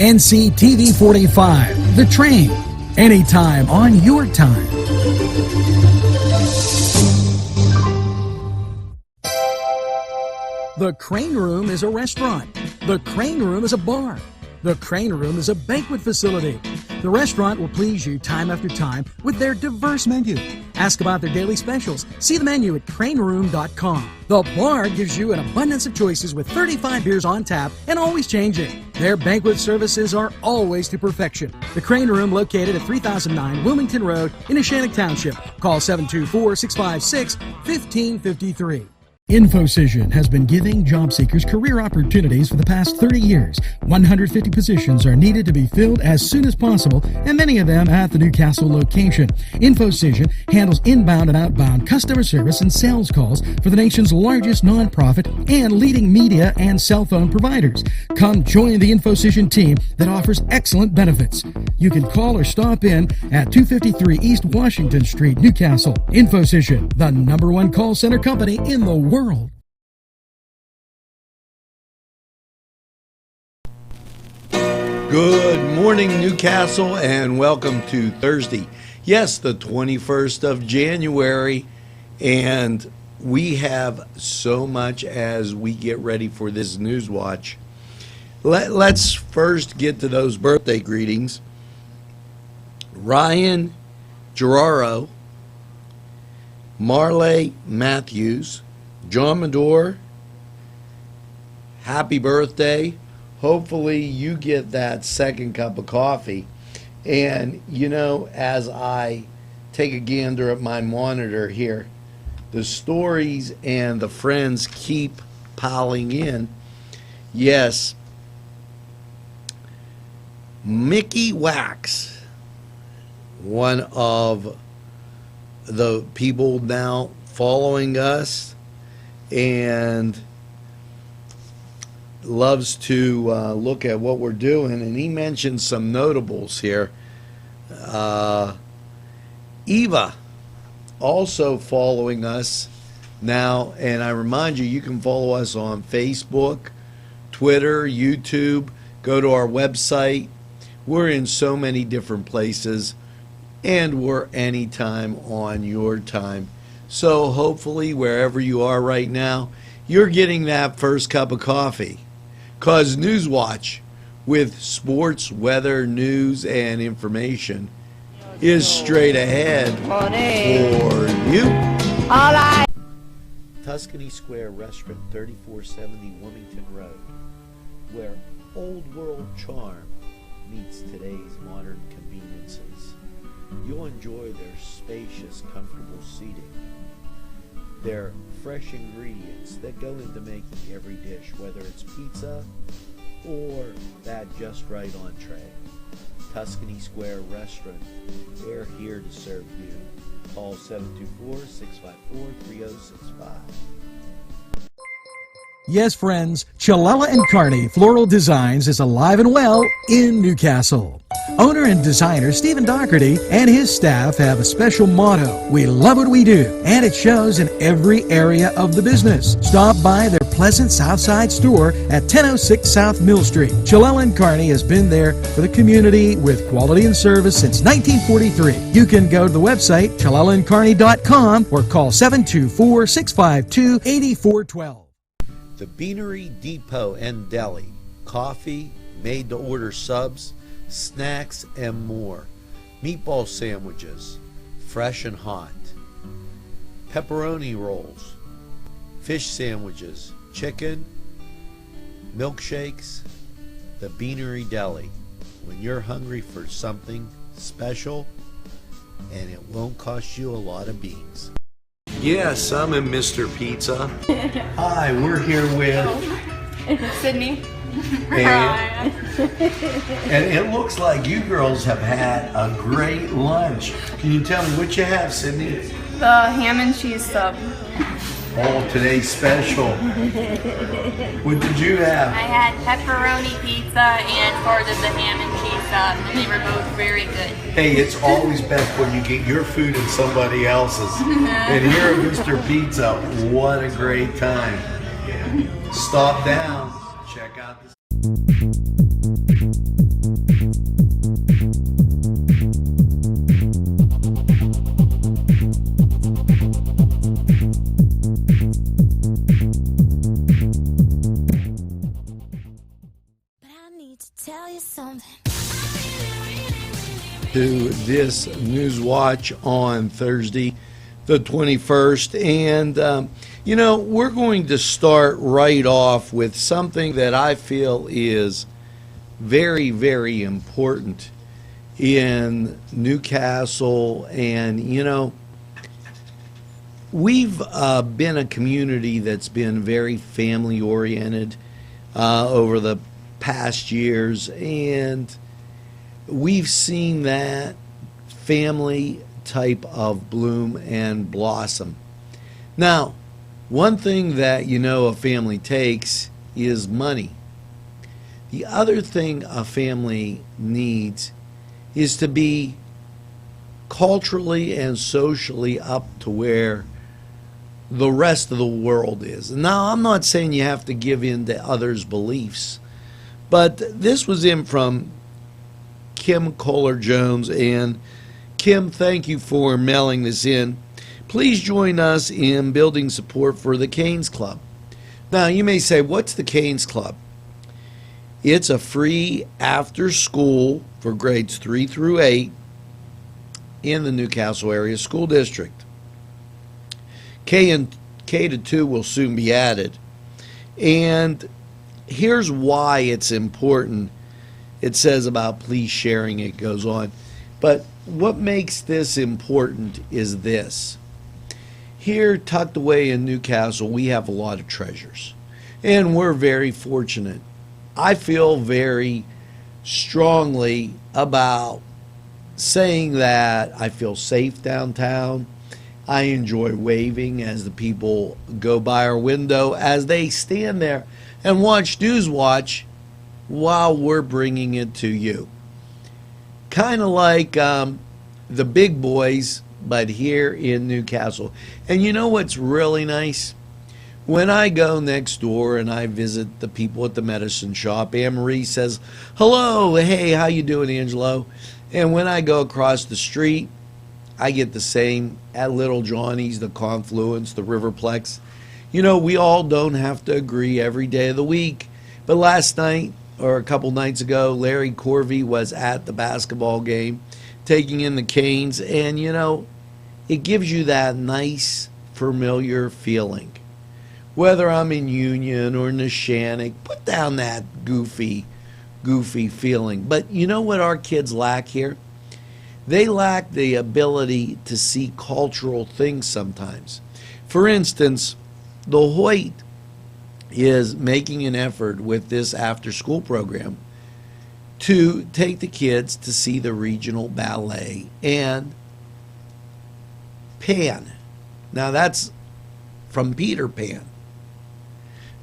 NCTV45, The Train, anytime on your time. The Crane Room is a restaurant. The Crane Room is a bar. The Crane Room is a banquet facility. The restaurant will please you time after time with their diverse menu. Ask about their daily specials. See the menu at craneroom.com. The bar gives you an abundance of choices with 35 beers on tap and always changing. Their banquet services are always to perfection. The Crane Room, located at 3009 Wilmington Road in Neshannock Township. Call 724-656-1553. InfoCision has been giving job seekers career opportunities for the past 30 years. 150 positions are needed to be filled as soon as possible, and many of them at the Newcastle location. InfoCision handles inbound and outbound customer service and sales calls for the nation's largest nonprofit and leading media and cell phone providers. Come join the InfoCision team that offers excellent benefits. You can call or stop in at 253 East Washington Street, Newcastle. InfoCision, the #1 call center company in the world. Good morning, Newcastle, and welcome to Thursday. Yes, the 21st of January, and we have so much as we get ready for this NewsWatch. Let's first get to those birthday greetings. Ryan Geraro, Marley Matthews, John Medore, happy birthday. Hopefully you get that second cup of coffee. And, you know, as I take a gander at my monitor here, the stories and the friends keep piling in. Yes, Mickey Wax, one of the people now following us and loves to look at what we're doing, and he mentioned some notables here. Eva also following us now, and I remind you, you can follow us on Facebook, Twitter, YouTube. Go to our website. We're in so many different places, and we're anytime on your time. So hopefully wherever you are right now, you're getting that first cup of coffee. Because NewsWatch, with sports, weather, news, and information, is straight ahead for you. All right. Tuscany Square Restaurant, 3470 Wilmington Road, where old world charm meets today's modern conveniences. You'll enjoy their spacious, comfortable seating, their fresh ingredients that go into making every dish, whether it's pizza or that just right entree. Tuscany Square Restaurant, they're here to serve you. Call 724-654-3065. Yes, friends, Chilella & Carney Floral Designs is alive and well in Newcastle. Owner and designer Stephen Doherty and his staff have a special motto: we love what we do, and it shows in every area of the business. Stop by their pleasant Southside store at 1006 South Mill Street. Chilella & Carney has been there for the community with quality and service since 1943. You can go to the website chilellaandcarney.com or call 724-652-8412. The Beanery Depot and Deli. Coffee, made-to-order subs, snacks, and more. Meatball sandwiches, fresh and hot. Pepperoni rolls, fish sandwiches, chicken, milkshakes. The Beanery Deli. When you're hungry for something special, and it won't cost you a lot of beans. Yes, I'm in Mr. Pizza. Hi, we're here with Sydney. and it looks like you girls have had a great lunch. Can you tell me what you have, Sydney? The ham and cheese sub. Oh, today's special. What did you have? I had pepperoni pizza and part of the ham and cheese sub, and they were both very good. Hey, it's always best when you get your food and somebody else's. And here at Mr. Pizza, what a great time. Stop down, check out this. you something. To this NewsWatch on Thursday, the 21st. And, we're going to start right off with something that I feel is very, very important in Newcastle. And, we've been a community that's been very family oriented over the past years, and we've seen that family type of bloom and blossom. Now, one thing that a family takes is money. The other thing a family needs is to be culturally and socially up to where the rest of the world is. Now, I'm not saying you have to give in to others' beliefs, but this was in from Kim Kohler-Jones. And Kim, thank you for mailing this in. Please join us in building support for the Canes Club. Now, you may say, what's the Canes Club? It's a free after school for grades 3 through 8 in the Newcastle area school district. K to 2 will soon be added. And here's why it's important. It says about please sharing, it goes on. But what makes this important is this. Here, tucked away in Newcastle, we have a lot of treasures. And we're very fortunate. I feel very strongly about saying that I feel safe downtown. I enjoy waving as the people go by our window, as they stand there and watch NewsWatch while we're bringing it to you. Kind of like the big boys, but here in Newcastle. And you know what's really nice? When I go next door and I visit the people at the medicine shop, Anne-Marie says, hello, hey, how you doing, Angelo? And when I go across the street, I get the same at Little Johnny's, the Confluence, the Riverplex. We all don't have to agree every day of the week. But last night, or a couple nights ago, Larry Corvey was at the basketball game, taking in the Canes. And, it gives you that nice, familiar feeling. Whether I'm in Union or Neshannock, put down that goofy feeling. But you know what our kids lack here? They lack the ability to see cultural things sometimes. For instance, the Hoyt is making an effort with this after-school program to take the kids to see the regional ballet and Pan. Now that's from Peter Pan.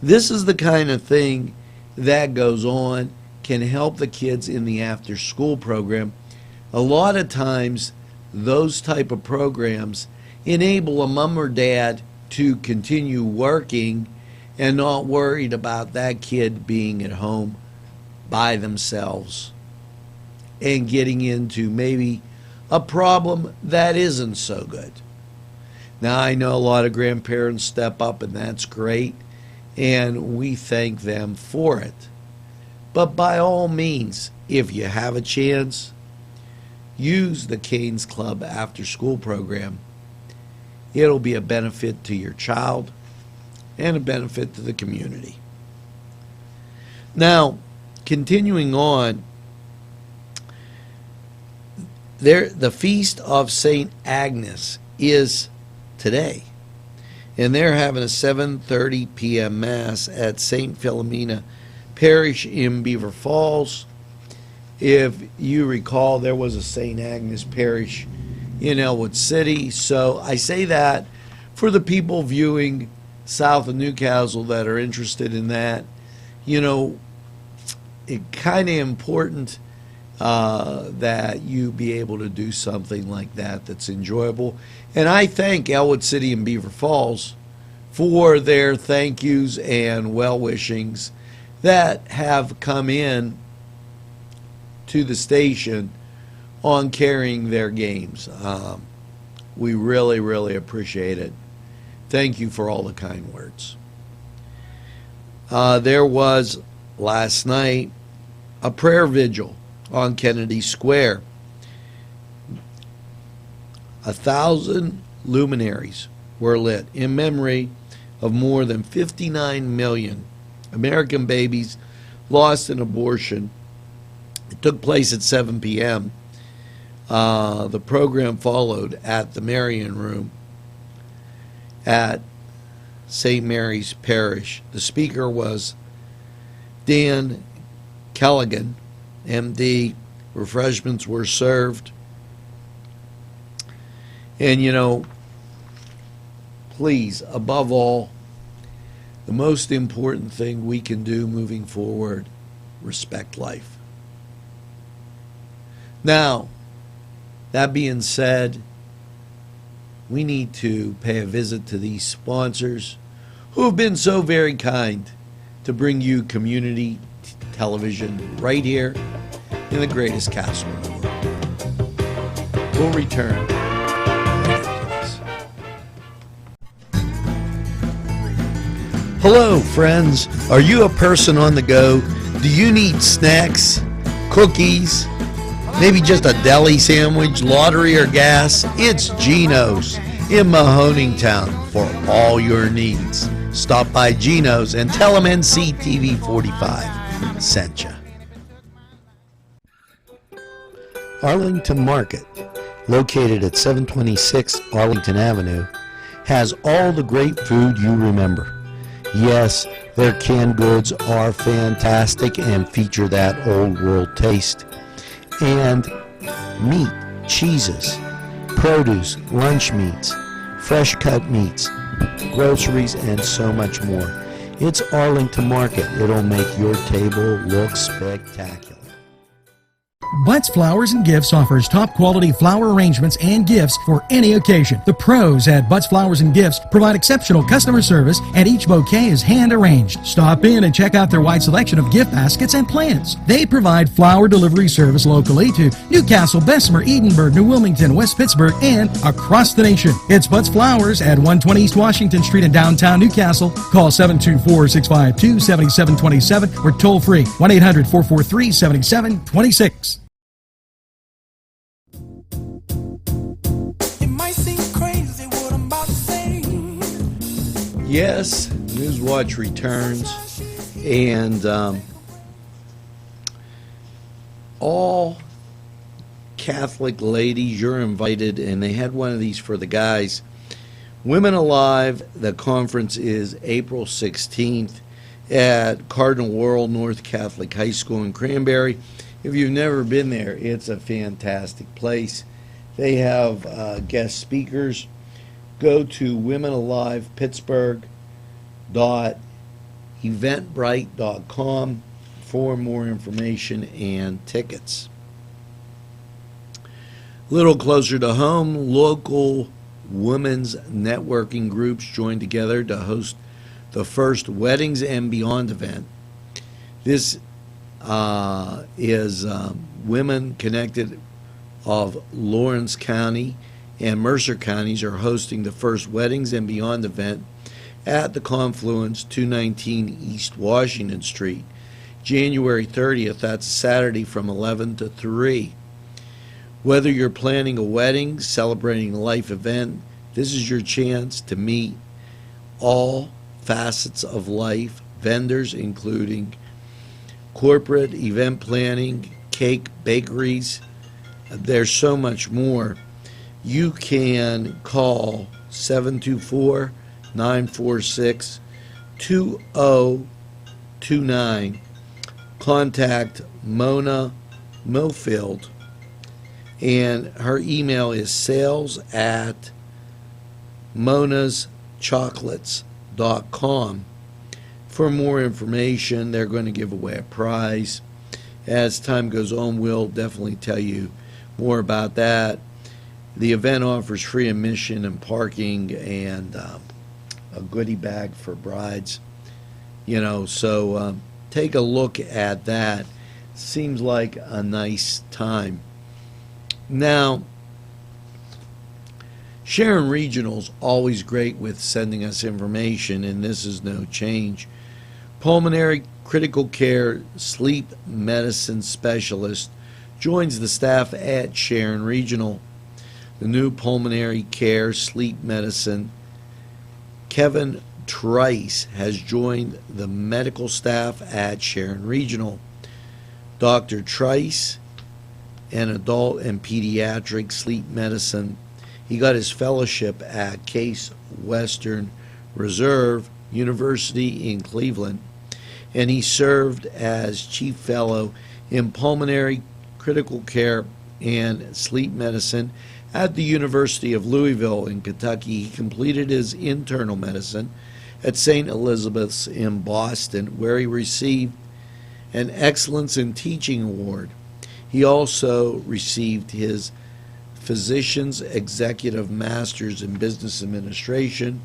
This is the kind of thing that goes on, can help the kids in the after-school program. A lot of times, those type of programs enable a mom or dad to continue working and not worried about that kid being at home by themselves and getting into maybe a problem that isn't so good. Now, I know a lot of grandparents step up, and that's great, and we thank them for it. But by all means, if you have a chance, use the Canes Club after school program. It'll be a benefit to your child and a benefit to the community. Now, continuing on, the Feast of St. Agnes is today. And they're having a 7:30 p.m. Mass at St. Philomena Parish in Beaver Falls. If you recall, there was a St. Agnes Parish in Elwood City. So I say that for the people viewing south of Newcastle that are interested in that. It's kind of important that you be able to do something like that that's enjoyable. And I thank Elwood City and Beaver Falls for their thank yous and well-wishings that have come in to the station on carrying their games. We really, really appreciate it. Thank you for all the kind words. There was last night a prayer vigil on Kennedy Square. 1,000 luminaries were lit in memory of more than 59 million American babies lost in abortion. It took place at 7 p.m. The program followed at the Marian Room at St. Mary's Parish. The speaker was Dan Callaghan, MD. Refreshments were served. And, you know, please, above all, the most important thing we can do moving forward, respect life. Now, that being said, we need to pay a visit to these sponsors who have been so very kind to bring you community television right here in the greatest castle in the world. We'll return. Hello, friends. Are you a person on the go? Do you need snacks, cookies, maybe just a deli sandwich, lottery, or gas? It's Gino's in Mahoningtown for all your needs. Stop by Gino's and tell them NCTV45 sent you. Arlington Market, located at 726 Arlington Avenue, has all the great food you remember. Yes, their canned goods are fantastic and feature that old world taste. And meat, cheeses, produce, lunch meats, fresh cut meats, groceries, and so much more. It's Arlington Market. It'll make your table look spectacular. Butts Flowers and Gifts offers top quality flower arrangements and gifts for any occasion. The pros at Butts Flowers and Gifts provide exceptional customer service, and each bouquet is hand arranged. Stop in and check out their wide selection of gift baskets and plants. They provide flower delivery service locally to Newcastle, Bessemer, Edinburgh, New Wilmington, West Pittsburgh, and across the nation. It's Butts Flowers at 120 East Washington Street in downtown Newcastle. Call 724-652-7727 or toll free 1-800-443-7726. Yes, NewsWatch returns, and all Catholic ladies, you're invited, and they had one of these for the guys. Women Alive, the conference is April 16th at Cardinal Wuerl North Catholic High School in Cranberry. If you've never been there, it's a fantastic place. They have guest speakers. Go to womenalive.pittsburgh.eventbrite.com for more information and tickets. A little closer to home, local women's networking groups joined together to host the first Weddings and Beyond event. This is Women Connected of Lawrence County and Mercer counties are hosting the first Weddings and Beyond event at the Confluence, 219 East Washington Street, January 30th. That's Saturday from 11 to 3. Whether you're planning a wedding, celebrating a life event, this is your chance to meet all facets of life, vendors including corporate event planning, cake, bakeries. There's so much more. You can call 724-946-2029. Contact Mona Mofield, and her email is sales@monaschocolates.com. For more information, they're going to give away a prize. As time goes on, we'll definitely tell you more about that. The event offers free admission and parking and a goodie bag for brides. You know, so take a look at that. Seems like a nice time. Now, Sharon Regional's always great with sending us information, and this is no change. Pulmonary critical care sleep medicine specialist, joins the staff at Sharon Regional. The new pulmonary care sleep medicine, Kevin Trice, has joined the medical staff at Sharon Regional. Dr. Trice, an adult and pediatric sleep medicine, he got his fellowship at Case Western Reserve University in Cleveland, and he served as chief fellow in pulmonary critical care and sleep medicine at the University of Louisville in Kentucky. He completed his internal medicine at St. Elizabeth's in Boston, where he received an Excellence in Teaching Award. He also received his Physician's Executive Master's in Business Administration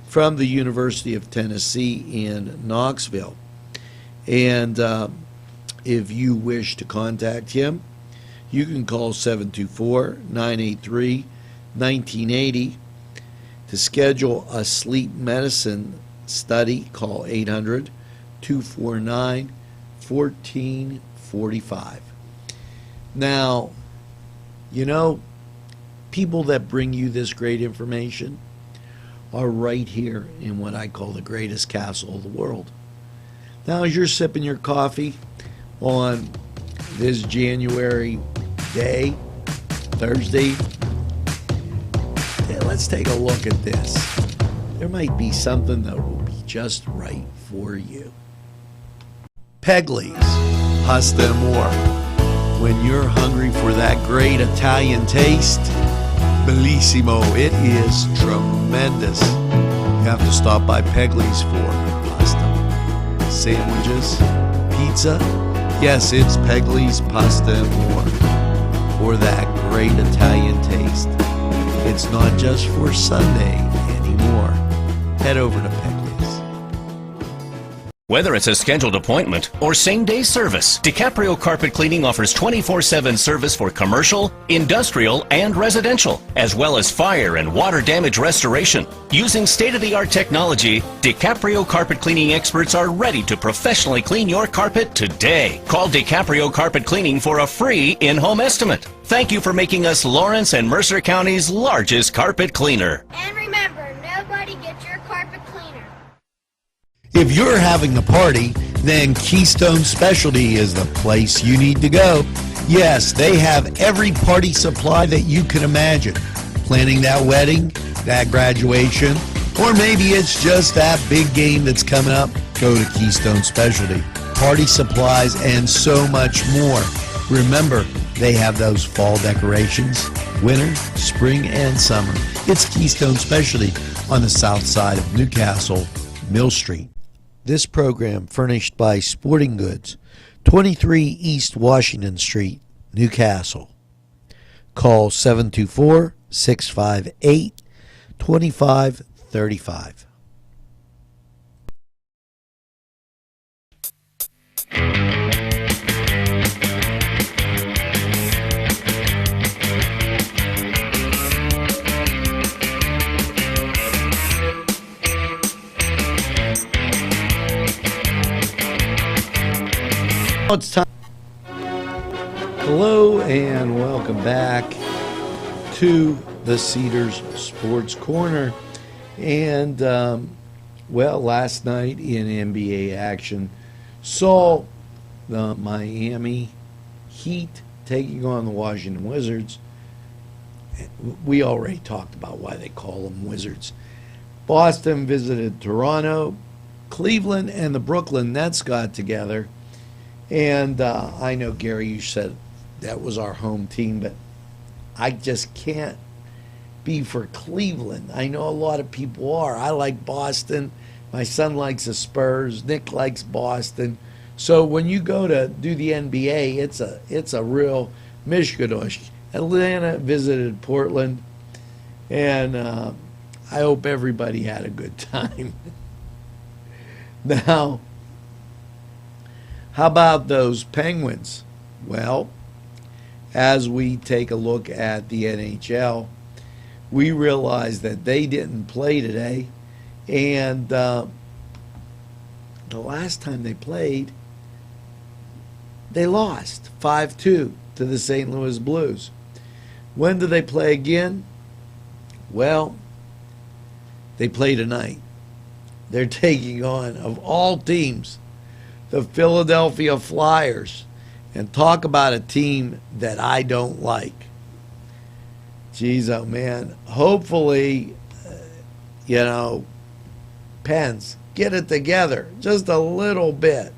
from the University of Tennessee in Knoxville. And if you wish to contact him, you can call 724-983-1980. To schedule a sleep medicine study, call 800-249-1445. Now, you know, people that bring you this great information are right here in what I call the greatest castle of the world. Now, as you're sipping your coffee on this January day, Thursday, let's take a look at this. There might be something that will be just right for you. Pegley's Pasta Amore. When you're hungry for that great Italian taste, bellissimo, it is tremendous. You have to stop by Pegley's for pasta, sandwiches, pizza. Yes, it's Pegley's Pasta Amore for that great Italian taste. It's not just for Sunday anymore. Head over to Pegley's. Whether it's a scheduled appointment or same-day service, DiCaprio Carpet Cleaning offers 24/7 service for commercial, industrial, and residential, as well as fire and water damage restoration. Using state-of-the-art technology, DiCaprio Carpet Cleaning experts are ready to professionally clean your carpet today. Call DiCaprio Carpet Cleaning for a free in-home estimate. Thank you for making us Lawrence and Mercer County's largest carpet cleaner. And remember, nobody gets your carpet cleaner. If you're having a party, then Keystone Specialty is the place you need to go. Yes, they have every party supply that you can imagine. Planning that wedding, that graduation, or maybe it's just that big game that's coming up, go to Keystone Specialty. Party supplies and so much more. Remember, they have those fall decorations, winter, spring, and summer. It's Keystone Specialty on the south side of Newcastle, Mill Street. This program furnished by Sporting Goods, 23 East Washington Street, Newcastle. Call 724-658-2535. It's time. Hello and welcome back to the Cedars Sports Corner. And, well, last night in NBA action, saw the Miami Heat taking on the Washington Wizards. We already talked about why they call them Wizards. Boston visited Toronto. Cleveland and the Brooklyn Nets got together. And I know, Gary, you said that was our home team, but I just can't be for Cleveland. I know a lot of people are. I like Boston. My son likes the Spurs. Nick likes Boston. So when you go to do the NBA, it's a real mishmash. Atlanta visited Portland, and I hope everybody had a good time. Now, how about those Penguins? Well, as we take a look at the NHL, we realize that they didn't play today, and the last time they played, they lost 5-2 to the St. Louis Blues. When do they play again? Well, they play tonight. They're taking on, of all teams, the Philadelphia Flyers. And talk about a team that I don't like. Jeez, oh man. Hopefully, Pens, get it together just a little bit.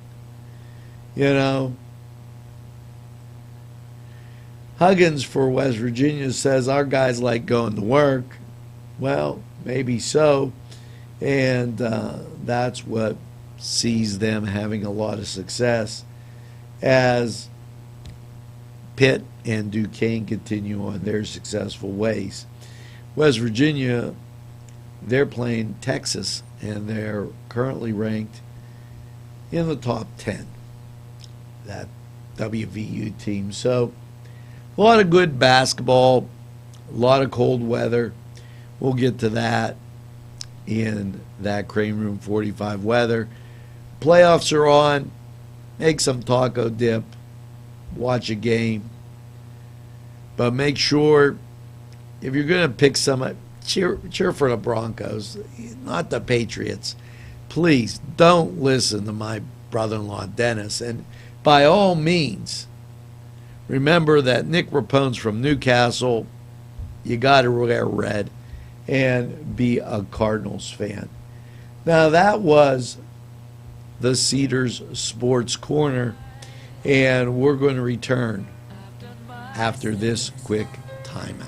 Huggins for West Virginia says our guys like going to work. Well, maybe so. And that's what sees them having a lot of success as Pitt and Duquesne continue on their successful ways. West Virginia, they're playing Texas, and they're currently ranked in the top 10, that WVU team. So a lot of good basketball, a lot of cold weather. We'll get to that in that Crane Room 45 weather. Playoffs are on. Make some taco dip. Watch a game. But make sure, if you're going to pick some, cheer for the Broncos, not the Patriots. Please don't listen to my brother-in-law, Dennis. And by all means, remember that Nick Rapone's from Newcastle. You got to wear red and be a Cardinals fan. Now, that was the Cedars Sports Corner, and we're going to return after this quick timeout.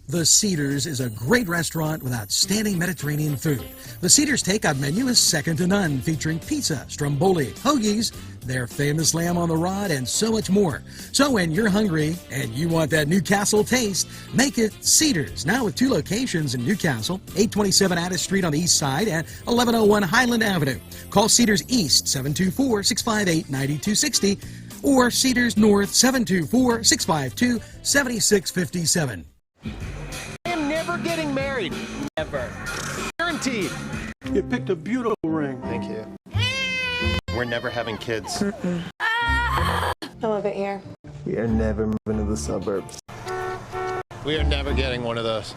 The Cedars is a great restaurant with outstanding Mediterranean food. The Cedars takeout menu is second to none, featuring pizza, stromboli, hoagies, their famous lamb on the rod, and so much more. So when you're hungry and you want that Newcastle taste, make it Cedars. Now with 2 locations in Newcastle, 827 Addis Street on the east side and 1101 Highland Avenue. Call Cedars East, 724-658-9260, or Cedars North, 724-652-7657. Never getting married. Ever. Guaranteed. You picked a beautiful ring. Thank you. We're never having kids. I love it here. We are never moving to the suburbs. We are never getting one of those.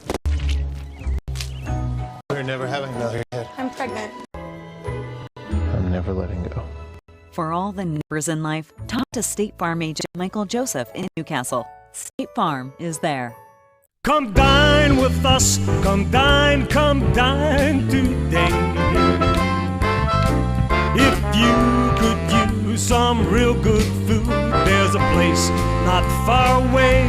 We're never having another kid. I'm pregnant. I'm never letting go. For all the neighbors in life, talk to State Farm agent Michael Joseph in Newcastle. State Farm is there. Come dine with us, come dine today. If you could use some real good food, there's a place not far away.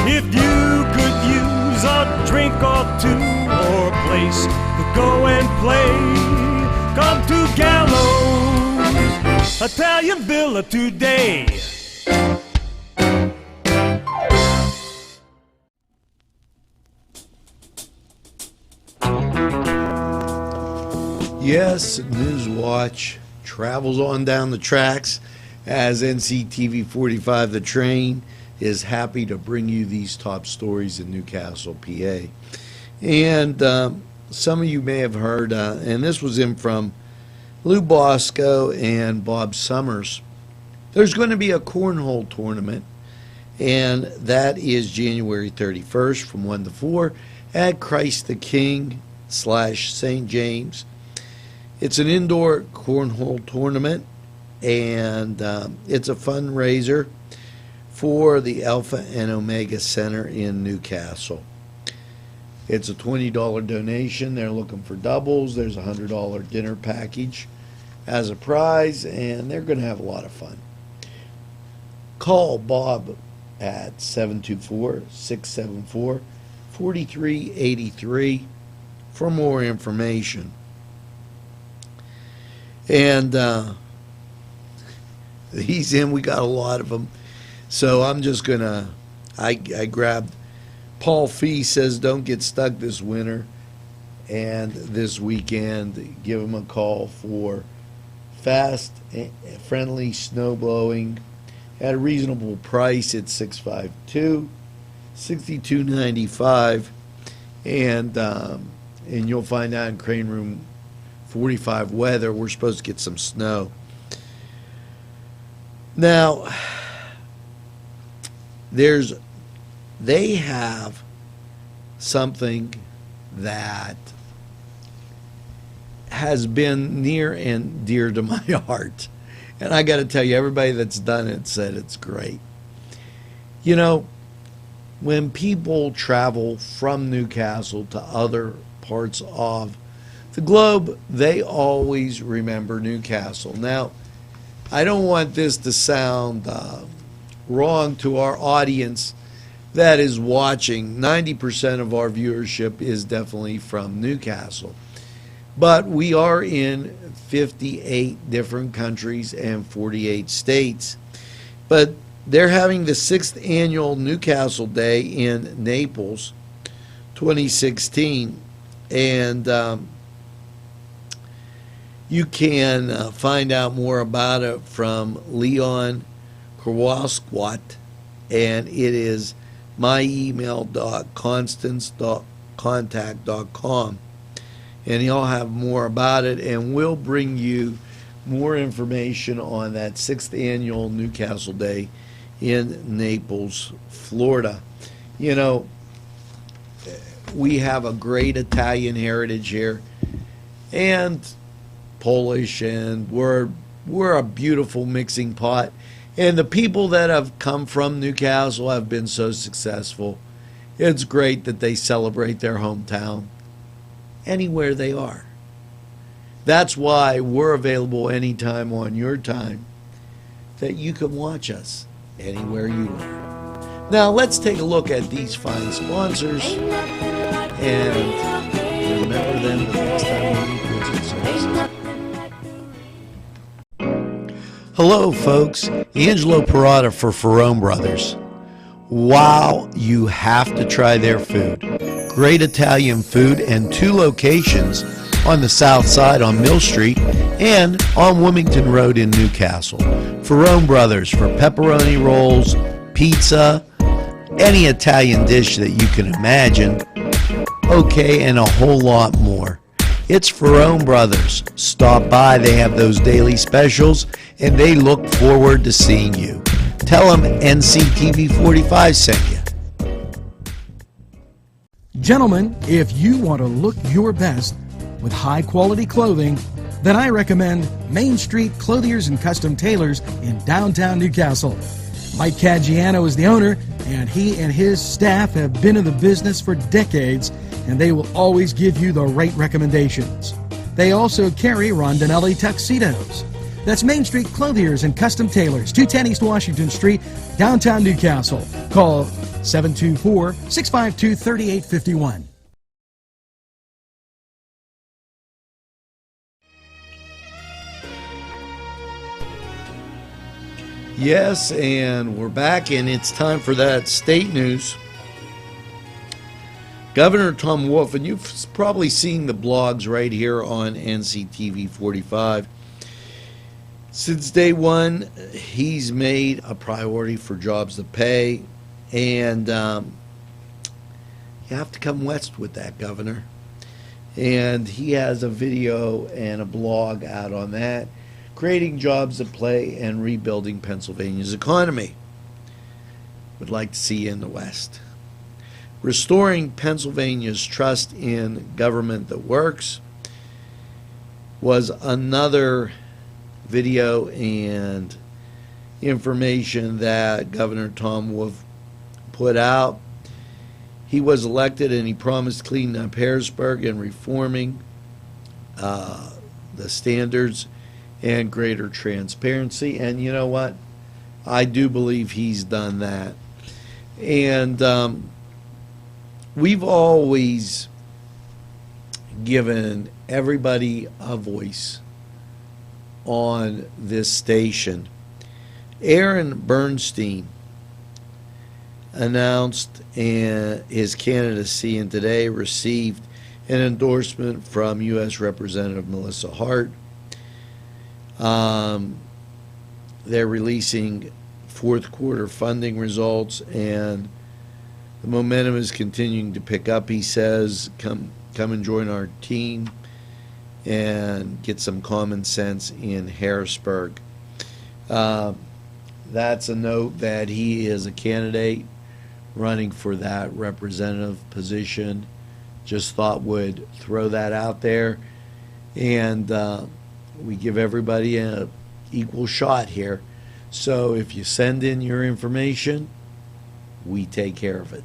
If you could use a drink or two, or a place to go and play, come to Gallows Italian Villa today. Yes, NewsWatch travels on down the tracks as NCTV45 The Train is happy to bring you these top stories in Newcastle, PA. And some of you may have heard, and this was in from Lou Bosco and Bob Summers. There's going to be a cornhole tournament, and that is January 31st from 1 to 4 at Christ the King / St. James. It's an indoor cornhole tournament, and it's a fundraiser for the Alpha and Omega Center in Newcastle. It's a $20 donation. They're looking for doubles. There's a $100 dinner package as a prize, and they're going to have a lot of fun. Call Bob at 724-674-4383 for more information. And he's in. We got a lot of them. So I'm just going to I grabbed. Paul Fee says don't get stuck this winter and this weekend. Give him a call for fast, friendly snow blowing at a reasonable price at 652-6295, and you'll find out in Crane Room 45 weather. We're supposed to get some snow. Now, they have something that has been near and dear to my heart. And I got to tell you, everybody that's done it said it's great. You know, when people travel from Newcastle to other parts of the globe, they always remember Newcastle. Now, I don't want this to sound wrong to our audience that is watching. 90% of our viewership is definitely from Newcastle. But we are in 58 different countries and 48 states. But they're having the 6th annual Newcastle Day in Naples, 2016. And you can find out more about it from Leon Kowalskwat, and it is myemail.constance.contact.com. And he'll have more about it, and we'll bring you more information on that 6th annual Newcastle Day in Naples, Florida. You know, we have a great Italian heritage here, and Polish, and we're a beautiful mixing pot. And the people that have come from Newcastle have been so successful. It's great that they celebrate their hometown anywhere they are. That's why we're available anytime on your time, that you can watch us anywhere you are. Now let's take a look at these fine sponsors and remember them the next time we visit service. Hello folks, Angelo Perrotta for Ferrone Brothers. Wow, you have to try their food. Great Italian food, and 2 locations on the south side on Mill Street and on Wilmington Road in Newcastle. Ferrone Brothers for pepperoni rolls, pizza, any Italian dish that you can imagine, okay, and a whole lot more. It's Ferrone Brothers. Stop by, they have those daily specials, and they look forward to seeing you. Tell them NCTV45 sent you. Gentlemen, if you want to look your best with high-quality clothing, then I recommend Main Street Clothiers and Custom Tailors in downtown Newcastle. Mike Caggiano is the owner, and he and his staff have been in the business for decades, and they will always give you the right recommendations. They also carry Rondinelli tuxedos. That's Main Street Clothiers and Custom Tailors, 210 East Washington Street, downtown Newcastle. Call 724-652-3851. Yes, and we're back, and it's time for that state news. Governor Tom Wolf, and you've probably seen the blogs right here on NCTV45. Since day one, he's made a priority for jobs to pay, and you have to come west with that, Governor. And he has a video and a blog out on that, creating jobs to play and rebuilding Pennsylvania's economy. Would like to see you in the West. Restoring Pennsylvania's trust in government that works was another video and information that Governor Tom Wolf put out. He was elected, and he promised cleaning up Harrisburg and reforming the standards and greater transparency. And you know what? I do believe he's done that. And we've always given everybody a voice on this station. Aaron Bernstein announced his candidacy and today received an endorsement from U.S. Representative Melissa Hart. They're releasing fourth quarter funding results, and the momentum is continuing to pick up. He says, come and join our team and get some common sense in Harrisburg. That's a note that he is a candidate running for that representative position. Just thought would throw that out there, and we give everybody an equal shot here. So if you send in your information, we take care of it.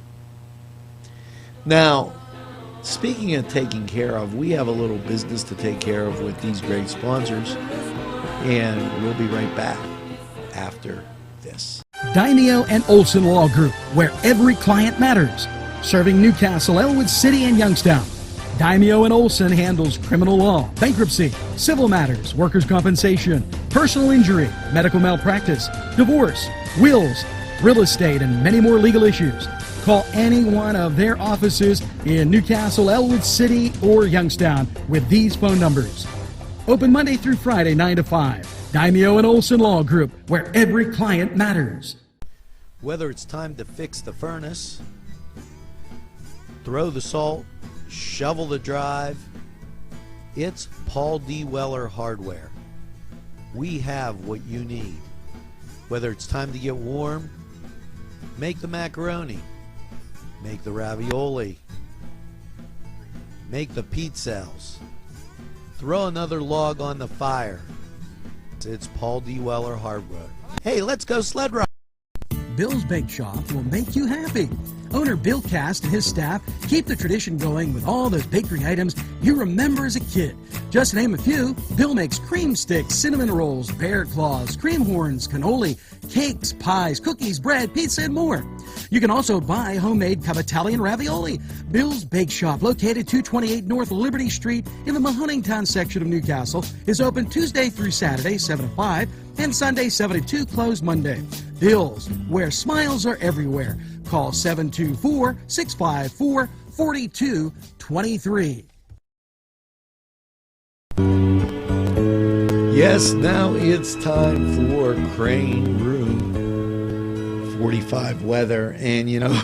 Now, speaking of taking care of, we have a little business to take care of with these great sponsors, and we'll be right back after this. Daimio and Olson Law Group, where every client matters. Serving Newcastle, Elwood City, and Youngstown. Daimio and Olson handles criminal law, bankruptcy, civil matters, workers' compensation, personal injury, medical malpractice, divorce, wills, real estate, and many more legal issues. Call any one of their offices in Newcastle, Elwood City, or Youngstown with these phone numbers. Open Monday through Friday, 9 to 5. Daimio and Olson Law Group, where every client matters. Whether it's time to fix the furnace, throw the salt, shovel the drive, it's Paul D. Weller Hardware. We have what you need. Whether it's time to get warm, make the macaroni, make the ravioli, make the pizzelles, throw another log on the fire. It's Paul D. Weller Hardware. Hey, let's go sled ride. Bill's Bake Shop will make you happy. Owner Bill Cast and his staff keep the tradition going with all those bakery items you remember as a kid. Just to name a few, Bill makes cream sticks, cinnamon rolls, bear claws, cream horns, cannoli, cakes, pies, cookies, bread, pizza, and more. You can also buy homemade Cavatelli ravioli. Bill's Bake Shop, located 228 North Liberty Street in the Mahoningtown section of Newcastle, is open Tuesday through Saturday, 7 to 5, and Sunday, 7 to 2, closed Monday. Bill's, where smiles are everywhere. Call 724-654-4223. Yes, now it's time for Crane Room 45 weather. And, you know,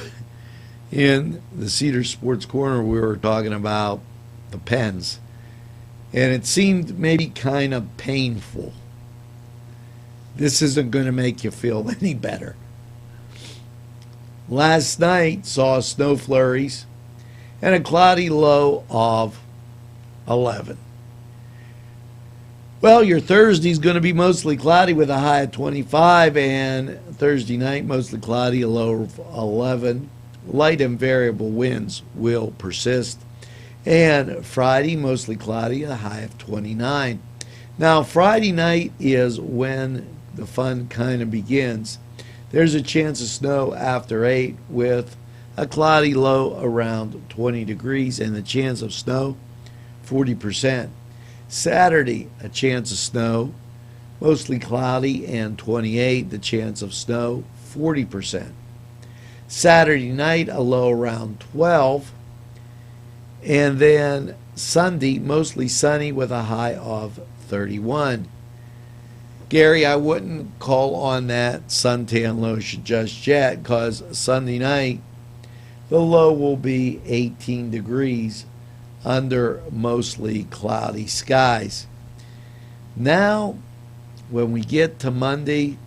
in the Cedar Sports Corner, we were talking about the Pens. And it seemed maybe kind of painful. This isn't going to make you feel any better. Last night saw snow flurries and a cloudy low of 11. Well, your Thursday's going to be mostly cloudy with a high of 25, and Thursday night mostly cloudy, a low of 11. Light and variable winds will persist. And Friday mostly cloudy, a high of 29. Now, Friday night is when the fun kind of begins. There's a chance of snow after 8 with a cloudy low around 20 degrees and the chance of snow 40%. Saturday, a chance of snow, mostly cloudy and 28, the chance of snow 40%. Saturday night, a low around 12, and then Sunday, mostly sunny with a high of 31. Gary, I wouldn't call on that suntan lotion just yet, because Sunday night, the low will be 18 degrees under mostly cloudy skies. Now, when we get to Monday,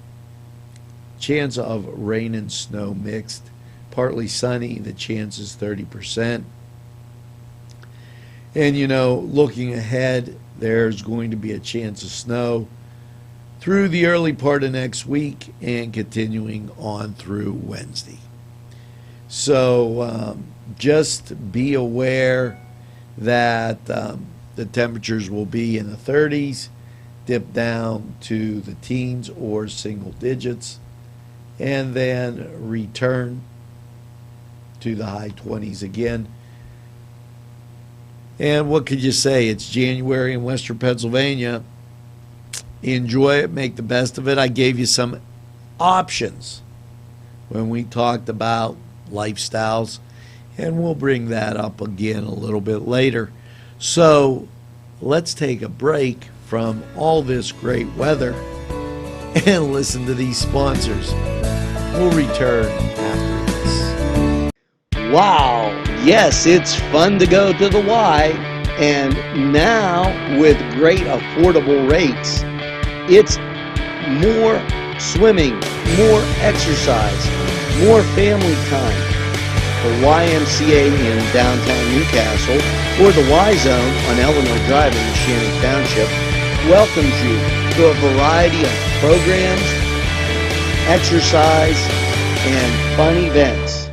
chance of rain and snow mixed, partly sunny, the chance is 30%. And, you know, looking ahead, there's going to be a chance of snow through the early part of next week and continuing on through Wednesday. So just be aware that the temperatures will be in the 30s, dip down to the teens or single digits, and then return to the high 20s again. And what could you say? It's January in Western Pennsylvania. Enjoy it, make the best of it. I gave you some options when we talked about lifestyles, and we'll bring that up again a little bit later. So let's take a break from all this great weather and listen to these sponsors. We'll return after this. Wow, yes, it's fun to go to the Y, and now with great affordable rates, it's more swimming, more exercise, more family time. The YMCA in downtown Newcastle, or the Y Zone on Eleanor Drive in Shannon Township, welcomes you to a variety of programs, exercise, and fun events.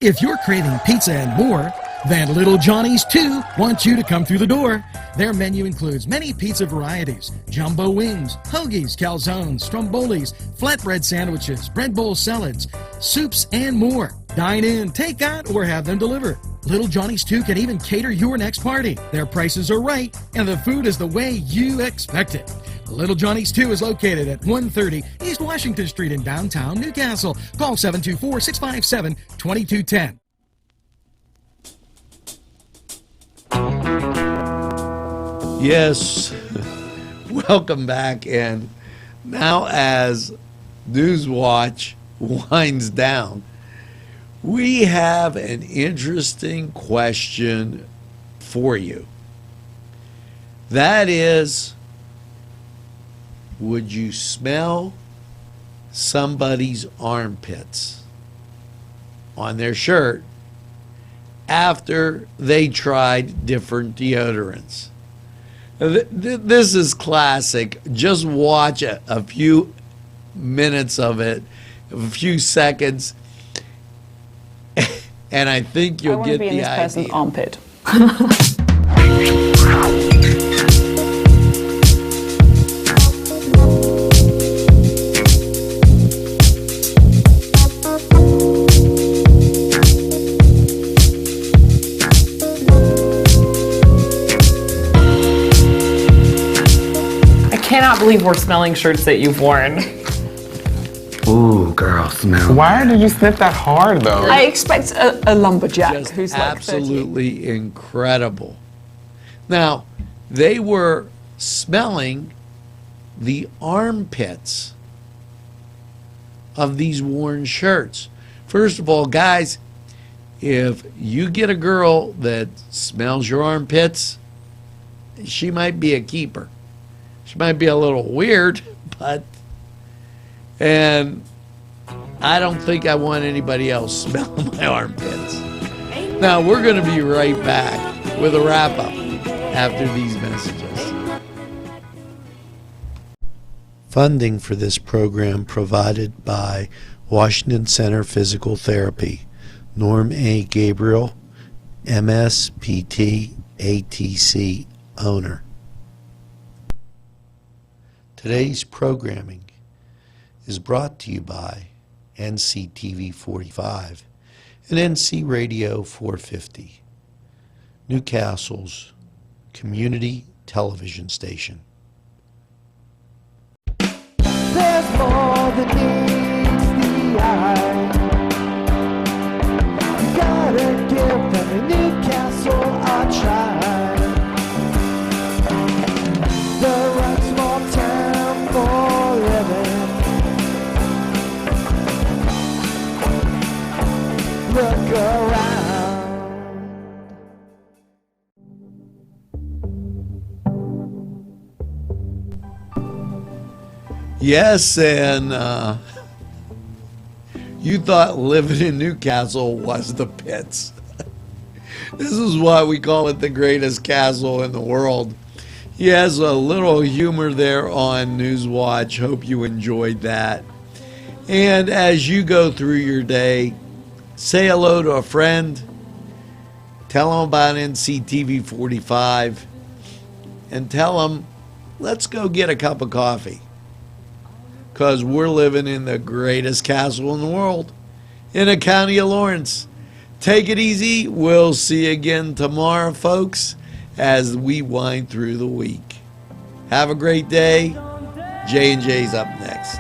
If you're craving pizza and more, then Little Johnny's too wants you to come through the door. Their menu includes many pizza varieties, jumbo wings, hoagies, calzones, strombolis, flatbread sandwiches, bread bowl salads, soups, and more. Dine in, take out, or have them delivered. Little Johnny's 2 can even cater your next party. Their prices are right, and the food is the way you expect it. Little Johnny's 2 is located at 130 East Washington Street in downtown Newcastle. Call 724-657-2210. Yes, welcome back. And now as NewsWatch winds down, we have an interesting question for you. That is, would you smell somebody's armpits on their shirt after they tried different deodorants? This is classic. Just watch a few minutes of it, a few seconds, and I think you'll get the idea. I want to be in this person's armpit. I cannot believe we're smelling shirts that you've worn. Ooh, girl, smell. Why did you sniff that hard, though? I expect a lumberjack Just who's like 30. absolutely incredible. Now, they were smelling the armpits of these worn shirts. First of all, guys, if you get a girl that smells your armpits, she might be a keeper. She might be a little weird, but, and I don't think I want anybody else smelling my armpits. Now, we're going to be right back with a wrap-up after these messages. Funding for this program provided by Washington Center Physical Therapy, Norm A. Gabriel, MSPT, ATC owner. Today's programming is brought to you by NCTV45 and NC Radio 450, Newcastle's community television station. There's more than meets the eye. You gotta give them a Newcastle a try. The right small town for living. Look around. Yes, and you thought living in Newcastle was the pits. This is why we call it the greatest castle in the world. He has a little humor there on NewsWatch. Hope you enjoyed that. And as you go through your day, say hello to a friend. Tell them about NCTV45. And tell them, let's go get a cup of coffee. Because we're living in the greatest castle in the world, in the county of Lawrence. Take it easy. We'll see you again tomorrow, folks, as we wind through the week. Have a great day. J&J's up next.